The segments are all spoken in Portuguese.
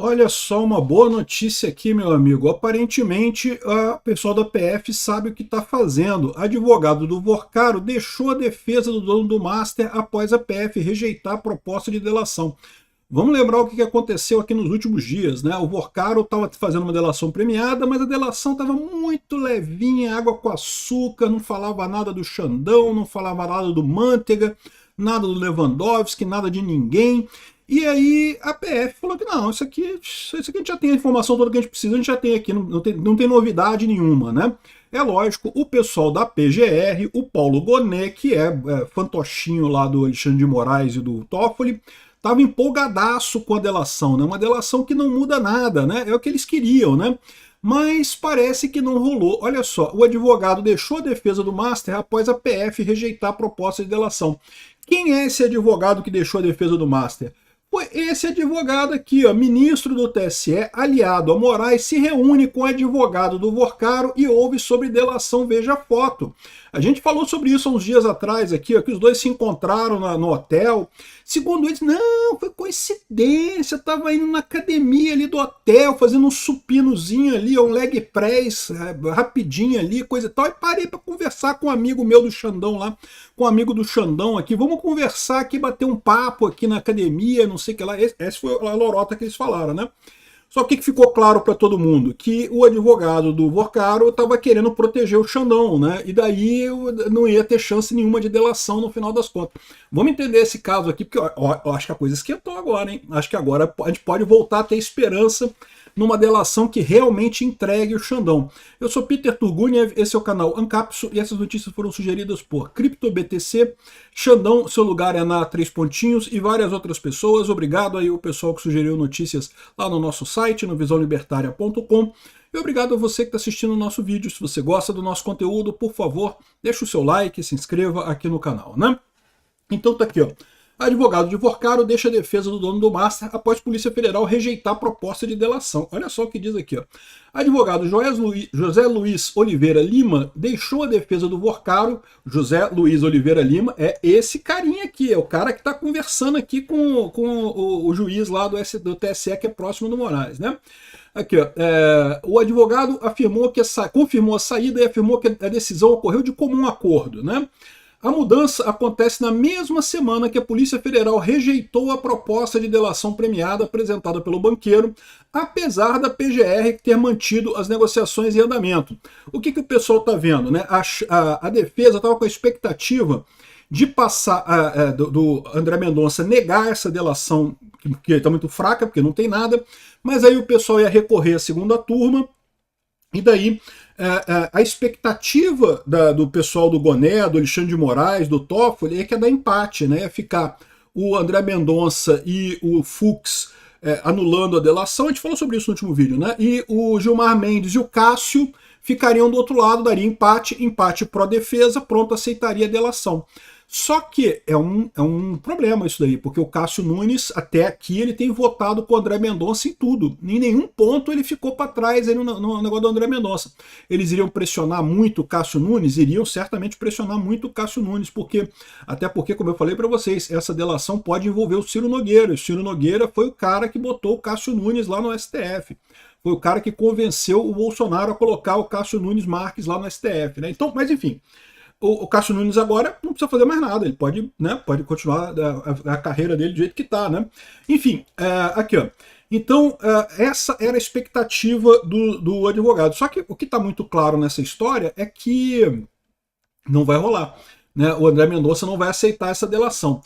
Olha só uma boa notícia aqui, meu amigo. Aparentemente, o pessoal da PF sabe o que está fazendo. Advogado do Vorcaro deixou a defesa do dono do Master após a PF rejeitar a proposta de delação. Vamos lembrar o que aconteceu aqui nos últimos dias, né? O Vorcaro estava fazendo uma delação premiada, mas a delação estava muito levinha, água com açúcar, não falava nada do Xandão, não falava nada do Manteiga, nada do Lewandowski, nada de ninguém. E aí a PF falou que não, isso aqui a gente já tem a informação toda que a gente precisa, a gente já tem aqui, não tem novidade nenhuma, né? É lógico, o pessoal da PGR, o Paulo Gonet, que é fantochinho lá do Alexandre de Moraes e do Toffoli, estava empolgadaço com a delação, né? Uma delação que não muda nada, né? É o que eles queriam, né? Mas parece que não rolou. Olha só, o advogado deixou a defesa do Master após a PF rejeitar a proposta de delação. Quem é esse advogado que deixou a defesa do Master? Foi esse advogado aqui, ó, ministro do TSE, aliado a Moraes, se reúne com o advogado do Vorcaro e ouve sobre delação, veja a foto. A gente falou sobre isso há uns dias atrás aqui, ó, que os dois se encontraram no hotel. Segundo eles, não, foi coincidência, estava indo na academia ali do hotel, fazendo um supinozinho ali, um leg press, rapidinho ali, coisa e tal, e parei para conversar com um amigo meu do Xandão lá, com um amigo do Xandão aqui, vamos conversar aqui, bater um papo aqui na academia, não sei o que lá, essa foi a lorota que eles falaram, né? Só que ficou claro para todo mundo que o advogado do Vorcaro estava querendo proteger o Xandão, né? E daí não ia ter chance nenhuma de delação no final das contas. Vamos entender esse caso aqui, porque eu acho que a coisa esquentou agora, hein? Acho que agora a gente pode voltar a ter esperança numa delação que realmente entregue o Xandão. Eu sou Peter Turguniev, esse é o canal Ancapso e essas notícias foram sugeridas por CryptoBTC, Xandão, seu lugar é na 3 pontinhos e várias outras pessoas. Obrigado aí o pessoal que sugeriu notícias lá no nosso site, no visãolibertaria.com. E obrigado a você que está assistindo o nosso vídeo. Se você gosta do nosso conteúdo, por favor, deixa o seu like, se inscreva aqui no canal, né? Então tá aqui, ó. Advogado de Vorcaro deixa a defesa do dono do Master após Polícia Federal rejeitar a proposta de delação. Olha só o que diz aqui, ó. Advogado José Luiz Oliveira Lima deixou a defesa do Vorcaro. José Luiz Oliveira Lima é esse carinha aqui, é o cara que está conversando aqui com o juiz lá do TSE, que é próximo do Moraes, né? Aqui, ó, o advogado confirmou a saída e afirmou que a decisão ocorreu de comum acordo, né? A mudança acontece na mesma semana que a Polícia Federal rejeitou a proposta de delação premiada apresentada pelo banqueiro, apesar da PGR ter mantido as negociações em andamento. O que o pessoal está vendo, né? A defesa estava com a expectativa de passar do André Mendonça negar essa delação, que está muito fraca, porque não tem nada, mas aí o pessoal ia recorrer à segunda turma, e daí a expectativa do pessoal do Gonet, do Alexandre de Moraes, do Toffoli, é que ia dar empate, né? Ia ficar o André Mendonça e o Fux anulando a delação, a gente falou sobre isso no último vídeo, né? E o Gilmar Mendes e o Cássio ficariam do outro lado, daria empate pró-defesa, pronto, aceitaria a delação. Só que é um problema isso daí, porque o Cássio Nunes, até aqui, ele tem votado com o André Mendonça em tudo. Em nenhum ponto ele ficou para trás aí no negócio do André Mendonça. Eles iriam pressionar muito o Cássio Nunes? Iriam certamente pressionar muito o Cássio Nunes, até porque, como eu falei para vocês, essa delação pode envolver o Ciro Nogueira. O Ciro Nogueira foi o cara que botou o Cássio Nunes lá no STF. Foi o cara que convenceu o Bolsonaro a colocar o Cássio Nunes Marques lá no STF, né? Então, mas enfim, o Cássio Nunes agora não precisa fazer mais nada, ele pode, né, pode continuar a carreira dele do jeito que está, né? Enfim, aqui, ó. Então, essa era a expectativa do advogado. Só que o que está muito claro nessa história é que não vai rolar, né? O André Mendonça não vai aceitar essa delação.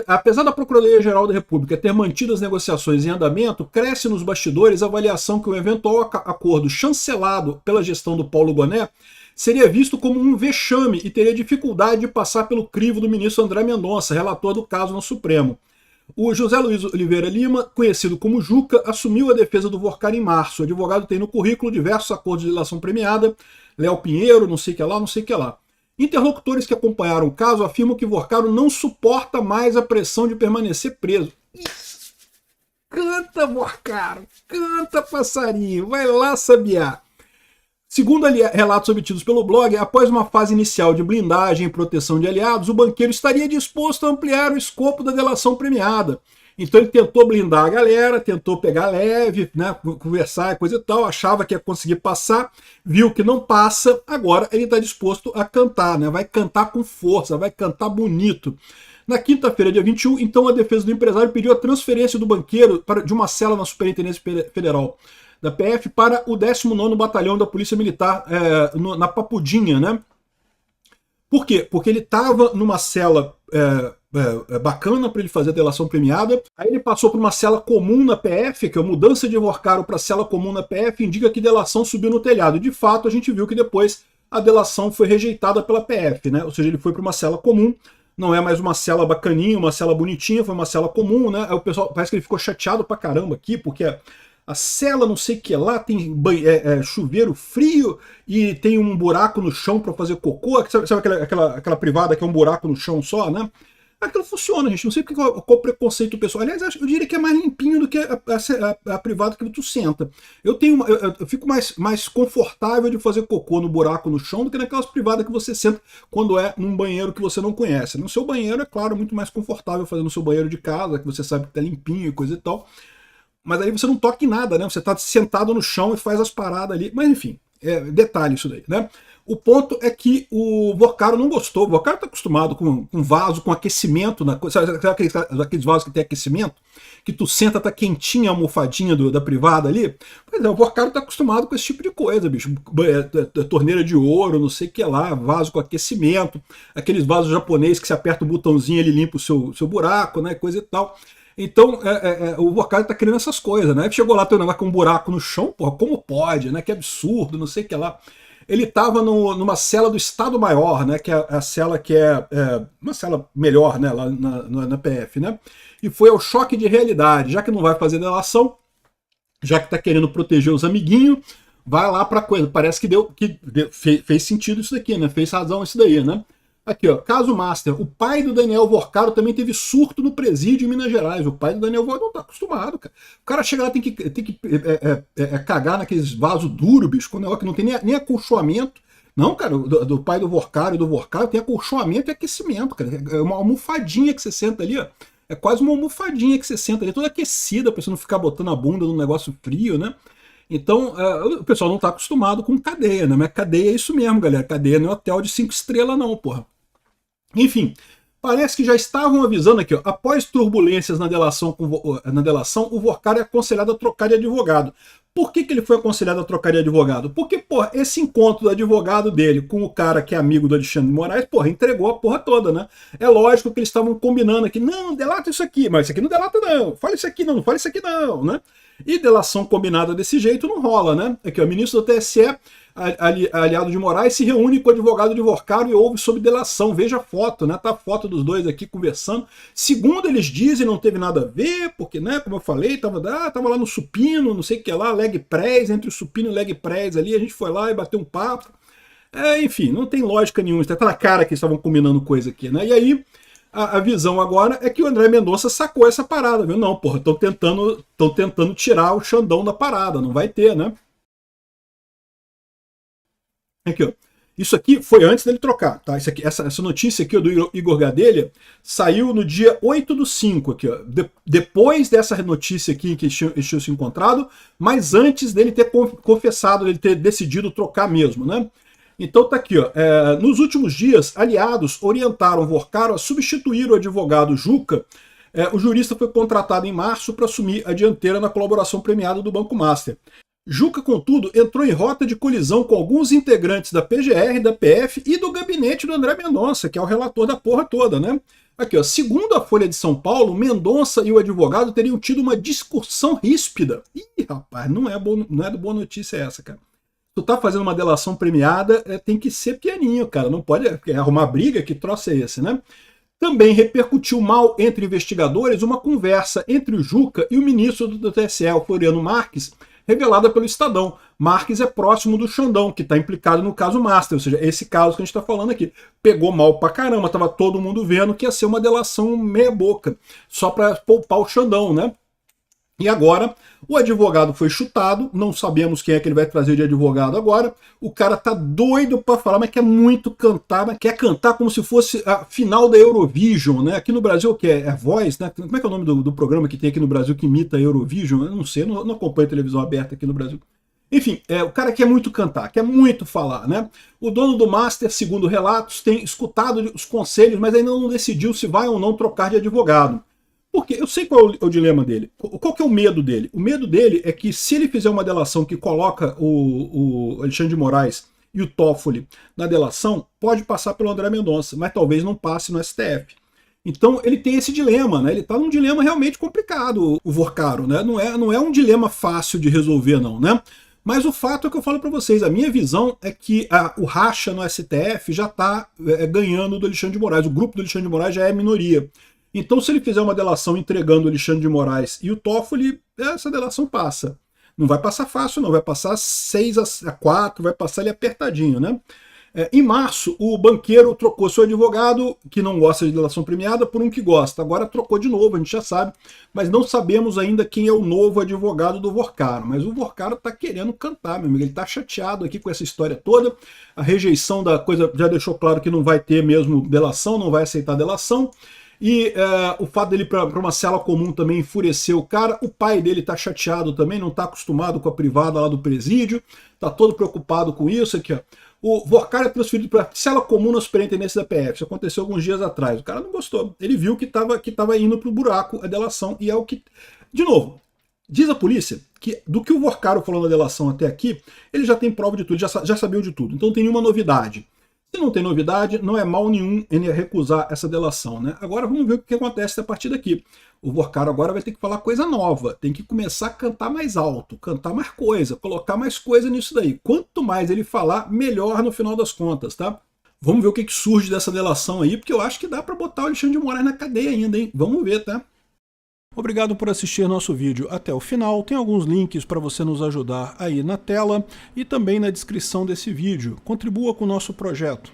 Apesar da Procuradoria-Geral da República ter mantido as negociações em andamento, cresce nos bastidores a avaliação que o eventual acordo chancelado pela gestão do Paulo Gonet seria visto como um vexame e teria dificuldade de passar pelo crivo do ministro André Mendonça, relator do caso no Supremo. O José Luiz Oliveira Lima, conhecido como Juca, assumiu a defesa do Vorcaro em março. O advogado tem no currículo diversos acordos de delação premiada, Léo Pinheiro, não sei o que lá, não sei o que lá. Interlocutores que acompanharam o caso afirmam que Vorcaro não suporta mais a pressão de permanecer preso. Isso. Canta, Vorcaro! Canta, passarinho! Vai lá, sabiá! Segundo relatos obtidos pelo blog, após uma fase inicial de blindagem e proteção de aliados, o banqueiro estaria disposto a ampliar o escopo da delação premiada. Então ele tentou blindar a galera, tentou pegar leve, né, conversar e coisa e tal, achava que ia conseguir passar, viu que não passa, agora ele está disposto a cantar, né, vai cantar com força, vai cantar bonito. Na quinta-feira, dia 21, então a defesa do empresário pediu a transferência do banqueiro de uma cela na Superintendência Federal da PF para o 19º Batalhão da Polícia Militar na Papudinha, né? Por quê? Porque ele estava numa cela bacana para ele fazer a delação premiada, aí ele passou por uma cela comum na PF, que é a mudança de Vorcaro para cela comum na PF, indica que delação subiu no telhado. De fato, a gente viu que depois a delação foi rejeitada pela PF, né? Ou seja, ele foi para uma cela comum, não é mais uma cela bacaninha, uma cela bonitinha, foi uma cela comum, né? Aí o pessoal parece que ele ficou chateado pra caramba aqui, porque a cela não sei o que lá, tem chuveiro frio e tem um buraco no chão para fazer cocô, sabe aquela privada que é um buraco no chão só, né? Aquilo funciona, gente, não sei qual o preconceito do pessoal. Aliás, eu diria que é mais limpinho do que a privada que tu senta. Eu fico mais confortável de fazer cocô no buraco no chão do que naquelas privadas que você senta quando é num banheiro que você não conhece. No seu banheiro, é claro, muito mais confortável fazer no seu banheiro de casa, que você sabe que tá limpinho e coisa e tal. Mas aí você não toca em nada, né? Você tá sentado no chão e faz as paradas ali. Mas enfim, detalhe isso daí, né? O ponto é que o Vorcaro não gostou. O Vorcaro está acostumado com vaso, com aquecimento. Sabe aqueles vasos que tem aquecimento? Que tu senta, tá quentinha a almofadinha da privada ali? Pois é, o Vorcaro está acostumado com esse tipo de coisa, bicho. Torneira de ouro, não sei o que lá, vaso com aquecimento. Aqueles vasos japoneses que você aperta o botãozinho, ele limpa o seu buraco, né? Coisa e tal. Então, o Vorcaro tá querendo essas coisas, né? Chegou lá, tem um negócio com um buraco no chão, porra, como pode, né? Que absurdo, não sei o que lá. Ele estava numa cela do Estado-Maior, né? Que é a cela que é uma cela melhor, né? Lá na PF, né? E foi ao choque de realidade. Já que não vai fazer delação, já que tá querendo proteger os amiguinhos, vai lá pra coisa. Parece que fez sentido isso daqui, né? Fez razão isso daí, né? Aqui, ó, caso Master. O pai do Daniel Vorcaro também teve surto no presídio em Minas Gerais. O pai do Daniel Vorcaro não tá acostumado, cara. O cara chega lá, tem que cagar naqueles vasos duros, bicho, com um negócio que não tem nem acolchoamento. Não, cara, do pai do Vorcaro e do Vorcaro tem acolchoamento e aquecimento, cara. É uma almofadinha que você senta ali, ó. É quase uma almofadinha que você senta ali, toda aquecida, pra você não ficar botando a bunda num negócio frio, né? Então, o pessoal não está acostumado com cadeia, né? Mas cadeia é isso mesmo, galera. Cadeia não é hotel de 5 estrelas, não, porra. Enfim, parece que já estavam avisando aqui, ó, após turbulências na delação, o Vorcaro é aconselhado a trocar de advogado. Por que ele foi aconselhado a trocar de advogado? Porque, porra, esse encontro do advogado dele com o cara que é amigo do Alexandre de Moraes, porra, entregou a porra toda, né? É lógico que eles estavam combinando aqui, não, delata isso aqui, mas isso aqui não delata não, fala isso aqui não fala isso aqui não, né? E delação combinada desse jeito não rola, né? Aqui, o ministro do TSE, aliado de Moraes, se reúne com o advogado de Vorcaro e ouve sobre delação. Veja a foto, né? Tá a foto dos dois aqui conversando. Segundo eles dizem, não teve nada a ver, porque, né, como eu falei, tava lá no supino, não sei o que lá, leg press, entre o supino e o leg press ali, a gente foi lá e bateu um papo. Enfim, não tem lógica nenhuma, tá na cara que eles estavam combinando coisa aqui, né? E aí, a visão agora é que o André Mendonça sacou essa parada, viu? Não, porra, estão tentando tirar o Xandão da parada, não vai ter, né? Aqui, ó. Isso aqui foi antes dele trocar, tá? Isso aqui, essa notícia aqui ó, do Igor Gadelha saiu no dia 8/5, aqui, ó. Depois dessa notícia aqui que eles tinham se encontrado, mas antes dele ter confessado, dele ter decidido trocar mesmo, né? Então tá aqui, ó. Nos últimos dias, aliados orientaram Vorcaro a substituir o advogado Juca. O jurista foi contratado em março para assumir a dianteira na colaboração premiada do Banco Master. Juca, contudo, entrou em rota de colisão com alguns integrantes da PGR, da PF e do gabinete do André Mendonça, que é o relator da porra toda, né? Aqui, ó, segundo a Folha de São Paulo, Mendonça e o advogado teriam tido uma discussão ríspida. Ih, rapaz, não é boa notícia essa, cara. Tu tá fazendo uma delação premiada, tem que ser pianinho, cara. Não pode arrumar briga, que troço é esse, né? Também repercutiu mal entre investigadores uma conversa entre o Juca e o ministro do TSE, o Floriano Marques, revelada pelo Estadão. Marques é próximo do Xandão, que está implicado no caso Master, ou seja, esse caso que a gente está falando aqui. Pegou mal pra caramba, tava todo mundo vendo que ia ser uma delação meia boca, só para poupar o Xandão, né? E agora, o advogado foi chutado, não sabemos quem é que ele vai trazer de advogado agora. O cara tá doido para falar, mas quer muito cantar, mas quer cantar como se fosse a final da Eurovision, né? Aqui no Brasil, o que é? É Voz, né? Como é que é o nome do programa que tem aqui no Brasil que imita a Eurovision? Eu não sei, não acompanho televisão aberta aqui no Brasil. Enfim, o cara quer muito cantar, quer muito falar, né? O dono do Master, segundo relatos, tem escutado os conselhos, mas ainda não decidiu se vai ou não trocar de advogado. Porque eu sei qual é o dilema dele. Qual que é o medo dele? O medo dele é que se ele fizer uma delação que coloca o Alexandre de Moraes e o Toffoli na delação, pode passar pelo André Mendonça, mas talvez não passe no STF. Então ele tem esse dilema, né? Ele está num dilema realmente complicado, o Vorcaro, né? Não é um dilema fácil de resolver, não, né? Mas o fato é que eu falo para vocês, a minha visão é que o racha no STF já está ganhando do Alexandre de Moraes. O grupo do Alexandre de Moraes já é minoria. Então, se ele fizer uma delação entregando o Alexandre de Moraes e o Toffoli, essa delação passa. Não vai passar fácil, não. Vai passar 6-4, vai passar ali apertadinho, né? Em março, o banqueiro trocou seu advogado, que não gosta de delação premiada, por um que gosta. Agora trocou de novo, a gente já sabe, mas não sabemos ainda quem é o novo advogado do Vorcaro. Mas o Vorcaro tá querendo cantar, meu amigo. Ele tá chateado aqui com essa história toda. A rejeição da coisa já deixou claro que não vai ter mesmo delação, não vai aceitar delação. E o fato dele ir para uma cela comum também enfureceu o cara. O pai dele tá chateado também, não tá acostumado com a privada lá do presídio, tá todo preocupado com isso aqui, ó. O Vorcaro é transferido para cela comum na superintendência da PF. Isso aconteceu alguns dias atrás. O cara não gostou. Ele viu que tava indo pro buraco a delação, e é o que... De novo, diz a polícia que do que o Vorcaro falou na delação até aqui, ele já tem prova de tudo, já sabia de tudo. Então não tem nenhuma novidade. Se não tem novidade, não é mal nenhum ele recusar essa delação, né? Agora vamos ver o que acontece a partir daqui. O Vorcaro agora vai ter que falar coisa nova, tem que começar a cantar mais alto, cantar mais coisa, colocar mais coisa nisso daí. Quanto mais ele falar, melhor no final das contas, tá? Vamos ver o que surge dessa delação aí, porque eu acho que dá para botar o Alexandre de Moraes na cadeia ainda, hein? Vamos ver, tá? Obrigado por assistir nosso vídeo até o final. Tem alguns links para você nos ajudar aí na tela e também na descrição desse vídeo. Contribua com o nosso projeto.